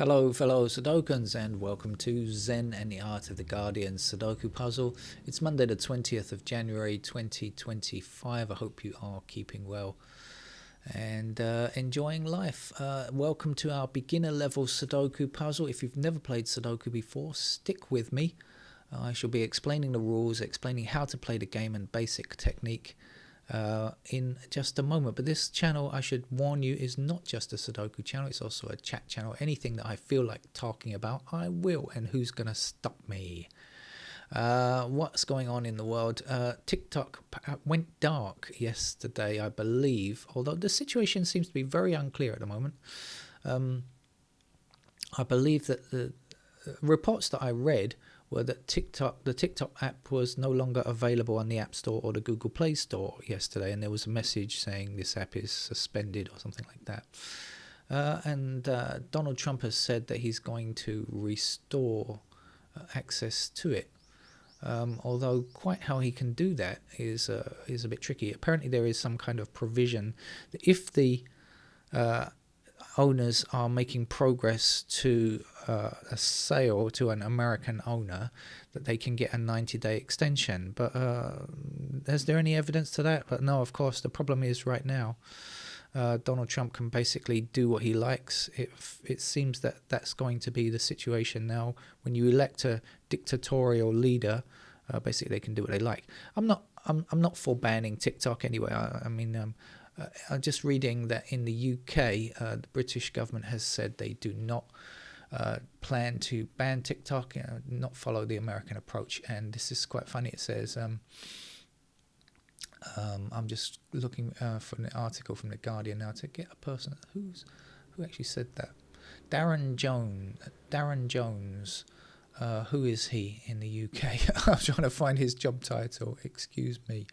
Hello, fellow Sudokans, and welcome to Zen and the Art of the Guardian Sudoku Puzzle. It's Monday, the 20th of January 2025. I hope you are keeping well and enjoying life. Welcome to our beginner level Sudoku puzzle. If you've never played Sudoku before, stick with me. I shall be explaining the rules, explaining how to play the game and basic technique in just a moment. But this channel, I should warn you, is not just a Sudoku channel, it's also a chat channel. Anything that I feel like talking about, I will, and who's gonna stop me? What's going on in the world? TikTok went dark yesterday, I believe, although the situation seems to be very unclear at the moment. I believe that the reports that I read were that the TikTok app was no longer available on the App Store or the Google Play Store yesterday, and there was a message saying this app is suspended or something like that. And Donald Trump has said that he's going to restore access to it. Although quite how he can do that is a bit tricky. Apparently there is some kind of provision that if the owners are making progress to a sale to an American owner, that they can get a 90-day extension. But is there any evidence to that? But no, of course, the problem is right now Donald Trump can basically do what he likes. It seems that that's going to be the situation now. When you elect a dictatorial leader, basically they can do what they like. I'm not for banning TikTok anyway. I'm just reading that in the UK, the British government has said they do not plan to ban TikTok, not follow the American approach. And this is quite funny. It says, I'm just looking for an article from The Guardian now to get a person who actually said that. Darren Jones. Who is he in the UK? I'm trying to find his job title. Excuse me.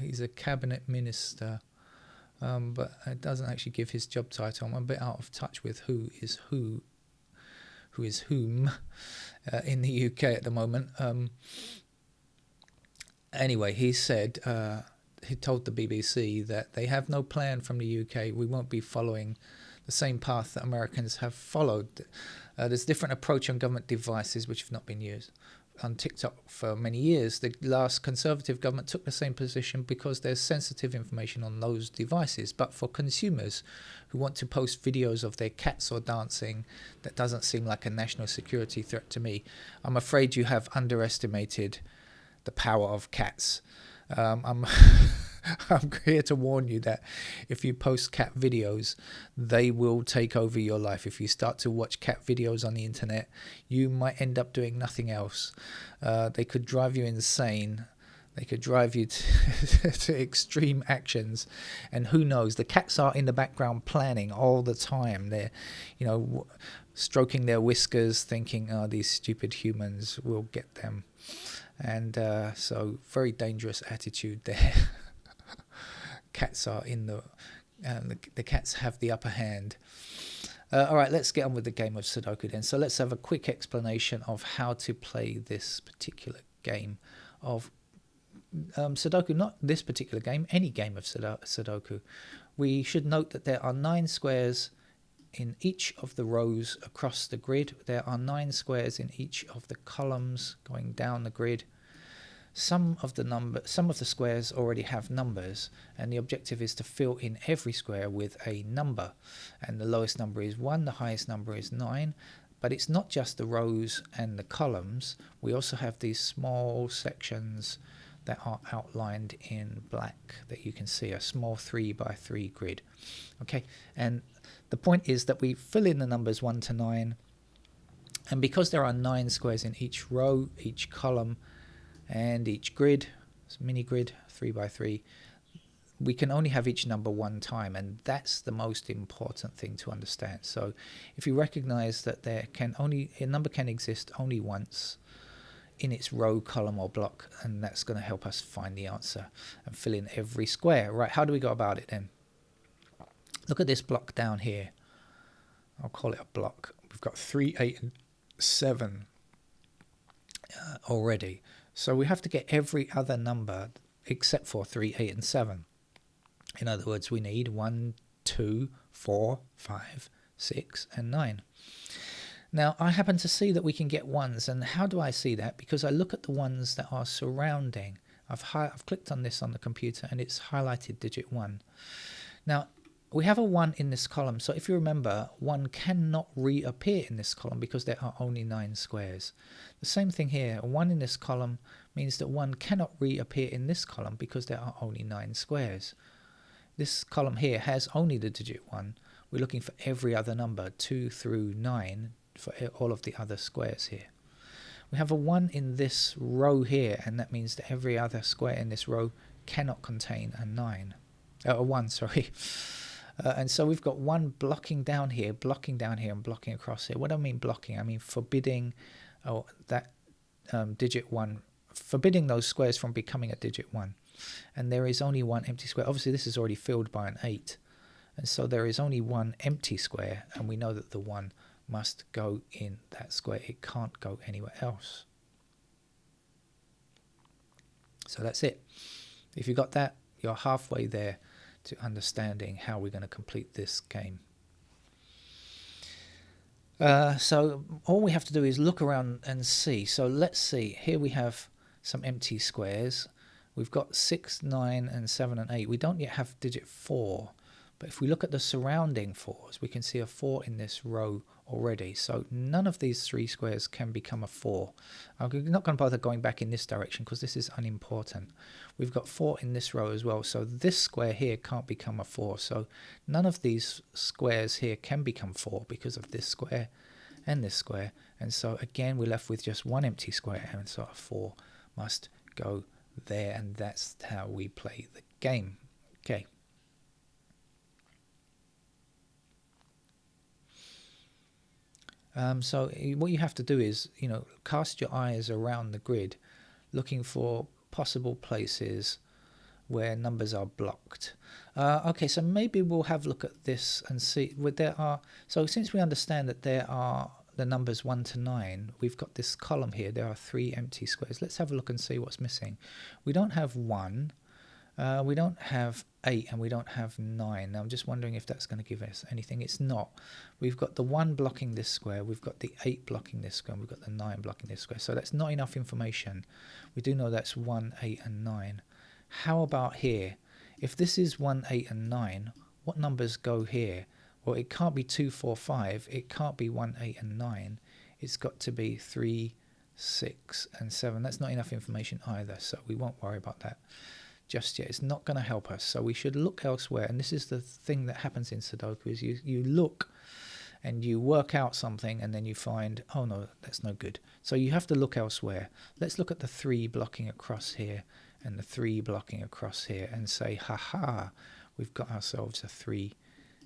He's a cabinet minister, but it doesn't actually give his job title. I'm a bit out of touch with who is whom in the UK at the moment. Anyway, he said, he told the BBC that they have no plan from the UK. We won't be following the same path that Americans have followed. There's a different approach on government devices which have not been used on TikTok for many years. The last Conservative government took the same position because there's sensitive information on those devices. But for consumers who want to post videos of their cats or dancing, that doesn't seem like a national security threat to me. I'm afraid you have underestimated the power of cats. I'm here to warn you that if you post cat videos, they will take over your life. If you start to watch cat videos on the internet, you might end up doing nothing else. They could drive you insane. They could drive you to extreme actions. And who knows, the cats are in the background planning all the time. They're, stroking their whiskers, thinking, oh, these stupid humans will get them. And so very dangerous attitude there. Cats are in the cats have the upper hand. All right, let's get on with the game of Sudoku then. So let's have a quick explanation of how to play this particular game of Sudoku. Not this particular game, any game of Sudoku. We should note that there are 9 squares in each of the rows across the grid. There are 9 squares in each of the columns going down the grid. Some of the squares already have numbers, and the objective is to fill in every square with a number. And the lowest number is 1, the highest number is 9. But it's not just the rows and the columns. We also have these small sections that are outlined in black that you can see, a small 3x3 grid. Okay, and the point is that we fill in the numbers 1 to 9, and because there are 9 squares in each row, each column, and each grid, mini grid, 3x3, we can only have each number one time, and that's the most important thing to understand. So if you recognize that a number can exist only once in its row, column, or block, and that's going to help us find the answer and fill in every square. Right, how do we go about it then? Look at this block down here. I'll call it a block. We've got 3, 8, and 7 already. So we have to get every other number except for 3, 8, and 7. In other words, we need 1, 2, 4, 5, 6, and 9. Now, I happen to see that we can get 1s, and how do I see that? Because I look at the ones that are surrounding. I've clicked on this on the computer, and it's highlighted digit 1. Now, we have a 1 in this column, so if you remember, 1 cannot reappear in this column because there are only 9 squares. The same thing here, a 1 in this column means that 1 cannot reappear in this column because there are only 9 squares. This column here has only the digit 1. We're looking for every other number, 2 through 9, for all of the other squares here. We have a 1 in this row here, and that means that every other square in this row cannot contain a 1, sorry. And so we've got 1 blocking down here, and blocking across here. What do I mean blocking? I mean forbidding that digit 1, forbidding those squares from becoming a digit 1. And there is only 1 empty square. Obviously, this is already filled by an 8. And so there is only 1 empty square, and we know that the 1 must go in that square. It can't go anywhere else. So that's it. If you got that, you're halfway there to understanding how we're going to complete this game. So all we have to do is look around and see. So let's see. Here we have some empty squares. We've got 6, 9, and 7, and 8. We don't yet have digit 4. But if we look at the surrounding 4s, we can see a 4 in this row already. So none of these 3 squares can become a 4. I'm not going to bother going back in this direction because this is unimportant. We've got 4 in this row as well. So this square here can't become a 4. So none of these squares here can become 4 because of this square and this square. And so again, we're left with just 1 empty square. And so a 4 must go there. And that's how we play the game. Okay. So what you have to do is, cast your eyes around the grid, looking for possible places where numbers are blocked. Okay, so maybe we'll have a look at this and see where there are. So since we understand that there are the numbers 1 to 9, we've got this column here. There are 3 empty squares. Let's have a look and see what's missing. We don't have 1. We don't have 8, and we don't have 9. Now I'm just wondering if that's going to give us anything. It's not. We've got the 1 blocking this square, we've got the 8 blocking this square, and we've got the 9 blocking this square. So that's not enough information. We do know that's 1, 8, and 9. How about here? If this is 1, 8, and 9, what numbers go here? Well, it can't be 2, 4, 5. It can't be 1, 8, and 9. It's got to be 3, 6, and 7. That's not enough information either, so we won't worry about that just yet. It's not going to help us, so we should look elsewhere. And this is the thing that happens in Sudoku, is you look and you work out something, and then you find, oh no, that's no good. So you have to look elsewhere. Let's look at the 3 blocking across here and the 3 blocking across here and say, haha, we've got ourselves a 3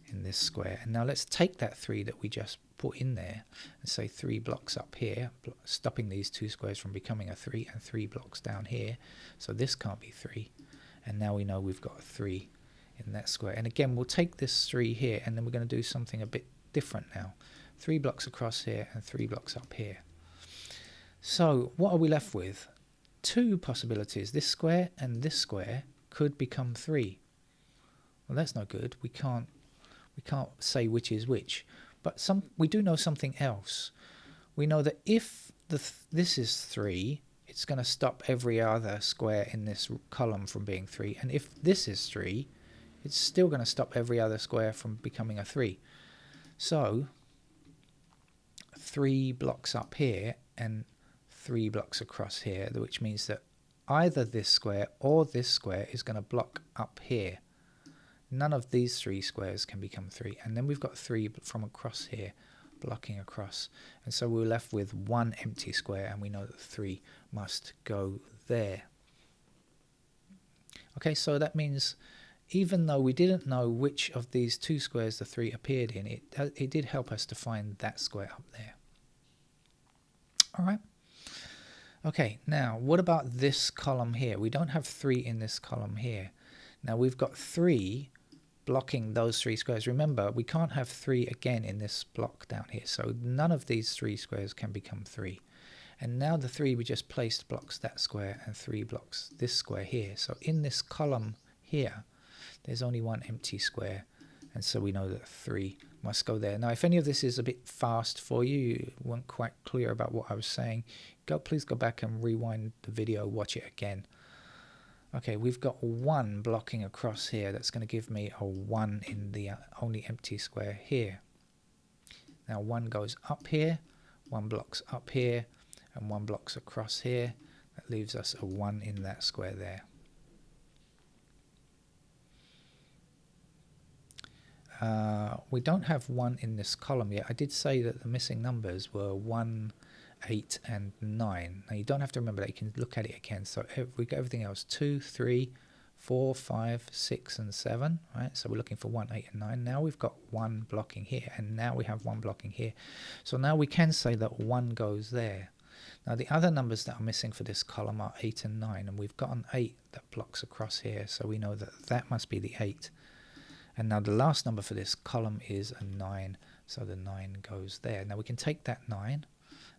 in this square. And now let's take that 3 that we just put in there and say 3 blocks up here, stopping these 2 squares from becoming a 3, and 3 blocks down here. So this can't be 3. And now we know we've got a 3 in that square. And again, we'll take this 3 here, and then we're going to do something a bit different now. 3 blocks across here and 3 blocks up here. So what are we left with? 2 possibilities. This square and this square could become 3. Well, that's no good. We can't say which is which. But we do know something else. We know that if this is 3, it's going to stop every other square in this column from being 3. And if this is 3, it's still going to stop every other square from becoming a 3. So 3 blocks up here and 3 blocks across here, which means that either this square or this square is going to block up here. None of these 3 squares can become 3. And then we've got 3 from across here blocking across. And so we're left with 1 empty square, and we know that 3 must go there. Okay, so that means even though we didn't know which of these 2 squares the 3 appeared in, it did help us to find that square up there. All right. Okay, now what about this column here? We don't have 3 in this column here. Now we've got 3 blocking those 3 squares. Remember, we can't have 3 again in this block down here, so none of these 3 squares can become 3. And now the 3 we just placed blocks that square, and 3 blocks this square here. So in this column here, there's only 1 empty square, and so we know that 3 must go there. Now, if any of this is a bit fast for you, you weren't quite clear about what I was saying, please go back and rewind the video, watch it again. Okay, we've got 1 blocking across here. That's going to give me a 1 in the only empty square here. Now 1 goes up here, 1 blocks up here, and 1 blocks across here. That leaves us a 1 in that square there. We don't have 1 in this column yet. I did say that the missing numbers were 1, 8 and 9. Now you don't have to remember that, you can look at it again. So we got everything else, 2, 3, 4, 5, 6 and 7, right? So we're looking for 1, 8 and 9. Now we've got 1 blocking here, and now we have 1 blocking here. So now we can say that 1 goes there. Now the other numbers that are missing for this column are 8 and 9, and we've got an 8 that blocks across here, so we know that that must be the 8. And now the last number for this column is a 9, so the 9 goes there. Now we can take that 9,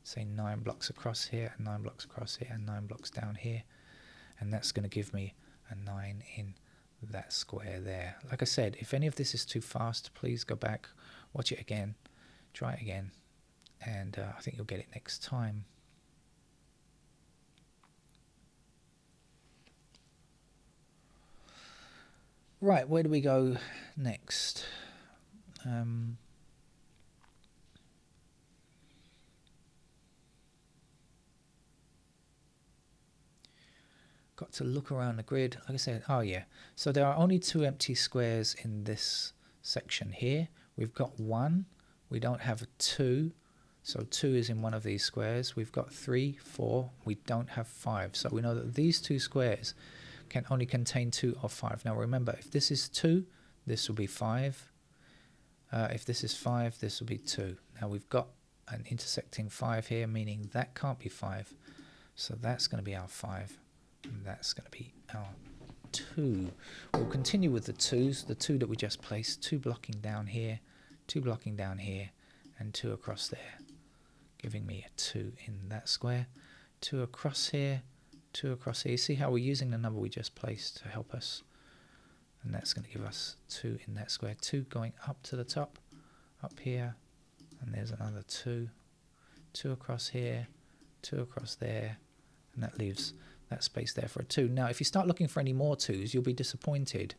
say 9 blocks across here, and 9 blocks across here, and 9 blocks down here, and that's going to give me a 9 in that square there. Like I said, if any of this is too fast, please go back, watch it again, try it again, and I think you'll get it next time. Right, where do we go next? Got to look around the grid. Like I said, oh yeah, so there are only 2 empty squares in this section here. We've got 1, we don't have a 2, so 2 is in one of these squares. We've got 3, 4, we don't have 5, so we know that these 2 squares can only contain 2 or 5. Now remember, if this is 2, this will be 5. If this is 5, this will be 2. Now we've got an intersecting 5 here, meaning that can't be 5. So that's going to be our 5, and that's going to be our 2. We'll continue with the 2s, the 2 that we just placed, 2 blocking down here, 2 blocking down here, and 2 across there, giving me a 2 in that square. 2 across here, 2 across here. You see how we're using the number we just placed to help us, and that's going to give us 2 in that square. 2 going up to the top, up here, and there's another 2. 2 across here, 2 across there, and that leaves that space there for a 2. Now if you start looking for any more 2s, you'll be disappointed,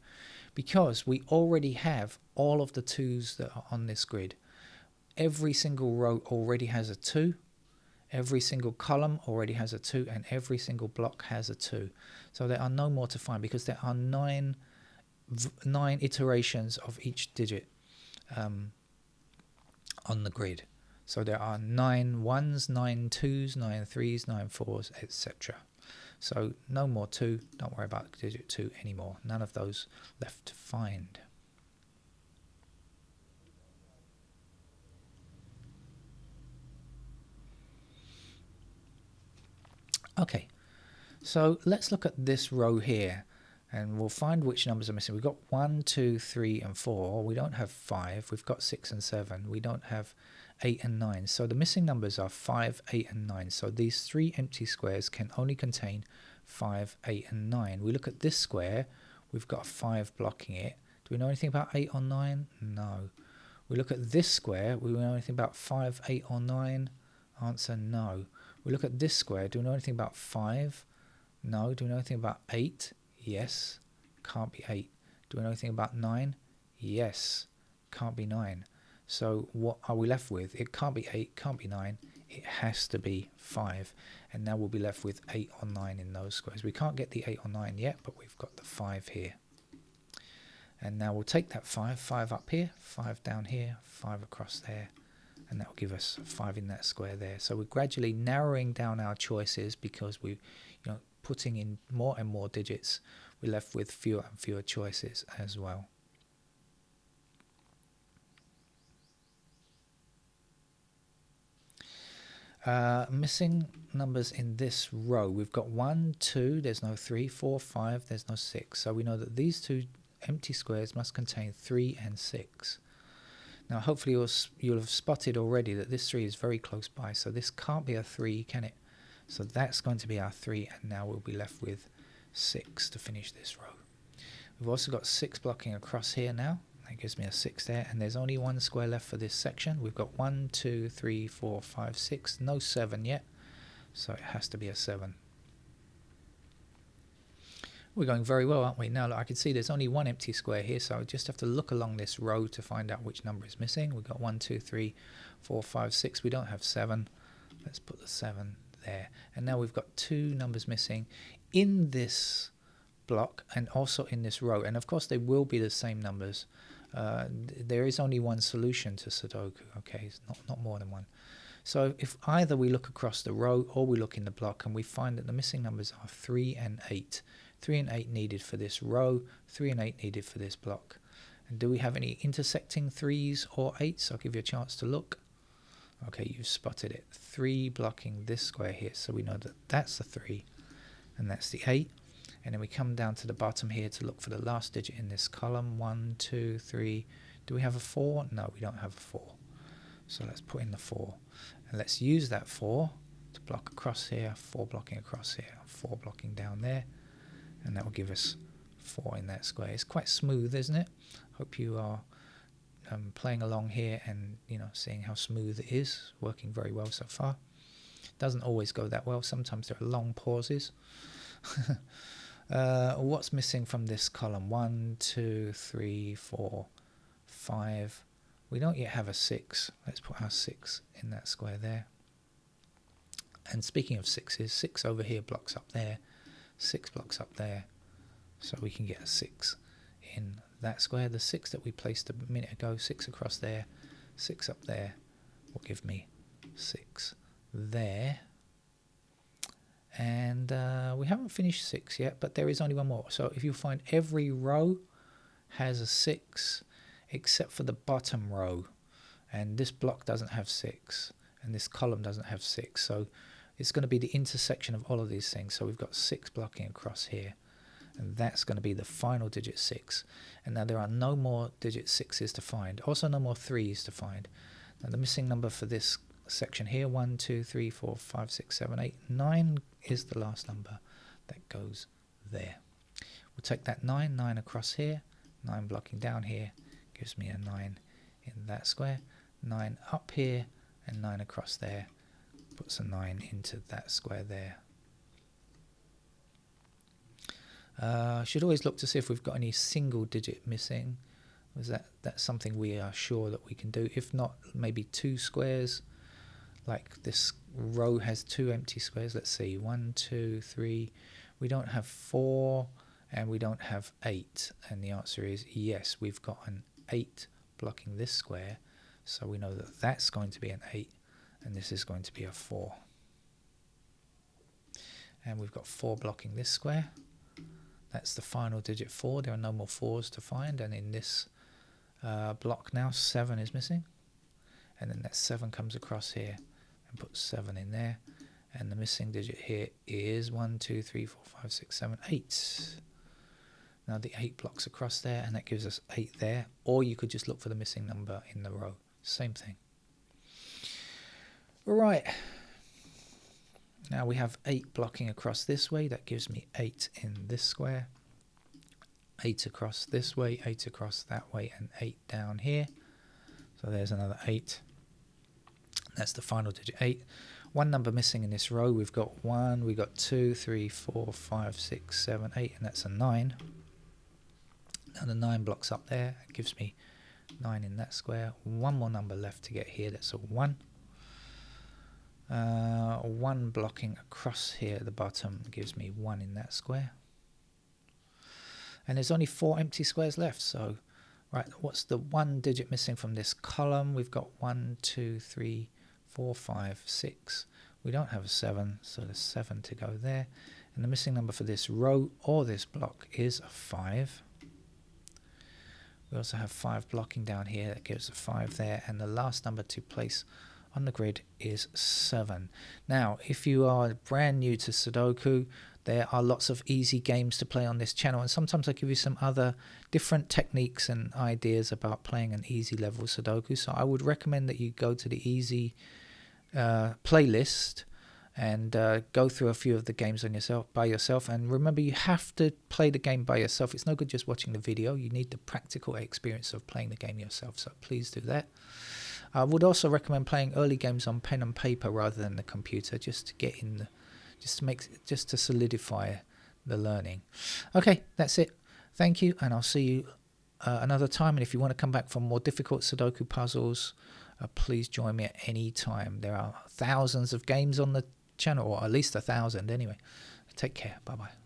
because we already have all of the 2s that are on this grid. Every single row already has a 2. Every single column already has a 2, and every single block has a 2. So there are no more to find, because there are 9 iterations of each digit on the grid. So there are 9 1s, 9 2s, 9 3s, 9 4s, etc. So no more 2, don't worry about digit 2 anymore. None of those left to find. Okay, so let's look at this row here, and we'll find which numbers are missing. We've got 1, 2, 3 and 4. We don't have 5. We've got 6 and 7. We don't have 8 and 9. So the missing numbers are 5, 8 and 9. So these 3 empty squares can only contain 5, 8 and 9. We look at this square, we've got 5 blocking it. Do we know anything about 8 or 9? No. We look at this square, we know anything about 5, 8 or 9? Answer, no. We look at this square, do we know anything about 5? No. Do we know anything about 8? Yes. Can't be 8. Do we know anything about 9? Yes. Can't be 9. So what are we left with? It can't be 8, can't be 9. It has to be 5. And now we'll be left with 8 or 9 in those squares. We can't get the 8 or 9 yet, but we've got the 5 here. And now we'll take that 5 up here, 5 down here, 5 across there, and that will give us 5 in that square there. So we're gradually narrowing down our choices, because we're putting in more and more digits. We're left with fewer and fewer choices as well. Missing numbers in this row. We've got 1, 2, there's no 3, 4, 5, there's no 6. So we know that these 2 empty squares must contain 3 and 6. Now hopefully you'll have spotted already that this 3 is very close by, so this can't be a 3, can it? So that's going to be our 3, and now we'll be left with 6 to finish this row. We've also got 6 blocking across here now. That gives me a 6 there, and there's only one square left for this section. We've got 1, 2, 3, 4, 5, 6. No 7 yet, so it has to be a 7. We're going very well, aren't we? Now, look, I can see there's only one empty square here, so I just have to look along this row to find out which number is missing. We've got 1, 2, 3, 4, 5, 6. We don't have 7. Let's put the 7 there. And now we've got 2 numbers missing in this block and also in this row. And of course, they will be the same numbers. There is only one solution to Sudoku, okay? It's not more than one. So if either we look across the row or we look in the block and we find that the missing numbers are 3 and 8. 3 and 8 needed for this row, 3 and 8 needed for this block. And do we have any intersecting 3s or 8s? I'll give you a chance to look. Okay, you've spotted it. 3 blocking this square here, so we know that that's the 3 and that's the 8. And then we come down to the bottom here to look for the last digit in this column. 1, 2, 3. Do we have a 4? No, we don't have a 4. So let's put in the 4. And let's use that 4 to block across here, 4 blocking across here, 4 blocking down there. And that will give us 4 in that square. It's quite smooth, isn't it? Hope you are playing along here and, you know, seeing how smooth it is. Working very well so far. Doesn't always go that well. Sometimes there are long pauses. What's missing from this column? 1, 2, 3, 4, 5. We don't yet have a 6. Let's put our 6 in that square there. And speaking of 6s, 6 over here blocks up there. 6 blocks up there. So we can get a 6 in that square. The 6 that we placed a minute ago, 6 across there, 6 up there, will give me 6 there. And we haven't finished 6 yet, but there is only one more. So if you find every row has a 6 except for the bottom row, and this block doesn't have 6 and this column doesn't have 6, so it's going to be the intersection of all of these things. So we've got 6 blocking across here, and that's going to be the final digit 6. And now there are no more digit 6s to find, also no more 3s to find. Now the missing number for this section here, 1, 2, 3, 4, 5, 6, 7, 8, 9 is the last number that goes there. We'll take that 9 across here, 9 blocking down here, gives me a 9 in that square, 9 up here, and 9 across there, puts a 9 into that square there. Should always look to see if we've got any single digit missing. That's something we are sure that we can do. If not, maybe 2 squares. Like this row has 2 empty squares. Let's see, 1, 2, 3. We don't have 4 and we don't have 8. And the answer is yes, we've got an 8 blocking this square. So we know that that's going to be an 8 and this is going to be a 4. And we've got 4 blocking this square. That's the final digit 4. There are no more 4s to find. And in this block now, 7 is missing. And then that 7 comes across here and puts 7 in there. And the missing digit here is 1, 2, 3, 4, 5, 6, 7, 8. Now the 8 blocks across there, and that gives us 8 there. Or you could just look for the missing number in the row. Same thing. Right. Now we have 8 blocking across this way. That gives me 8 in this square. 8 across this way, 8 across that way, and 8 down here. So there's another 8. That's the final digit 8. One number missing in this row. We've got 1, we've got 2, 3, 4, 5, 6, 7, 8, and that's a 9. Now the 9 blocks up there. It gives me 9 in that square. One more number left to get here. That's a 1. 1 blocking across here at the bottom gives me 1 in that square. And there's only 4 empty squares left. So, right, what's the 1 digit missing from this column? We've got 1, 2, 3, 4, 5, 6. We don't have a 7, so there's 7 to go there. And the missing number for this row or this block is a 5. We also have 5 blocking down here. That gives a 5 there. And the last number to place on the grid is 7. Now, if you are brand new to Sudoku, there are lots of easy games to play on this channel, and sometimes I give you some other different techniques and ideas about playing an easy level Sudoku. So I would recommend that you go to the easy playlist and go through a few of the games by yourself. And remember, you have to play the game by yourself. It's no good just watching the video. You need the practical experience of playing the game yourself. So please do that. I would also recommend playing early games on pen and paper rather than the computer, just to get in, just to solidify the learning. Okay, that's it. Thank you, and I'll see you another time. And if you want to come back for more difficult Sudoku puzzles, please join me at any time. There are thousands of games on the channel, or at least 1,000 anyway. Take care. Bye bye.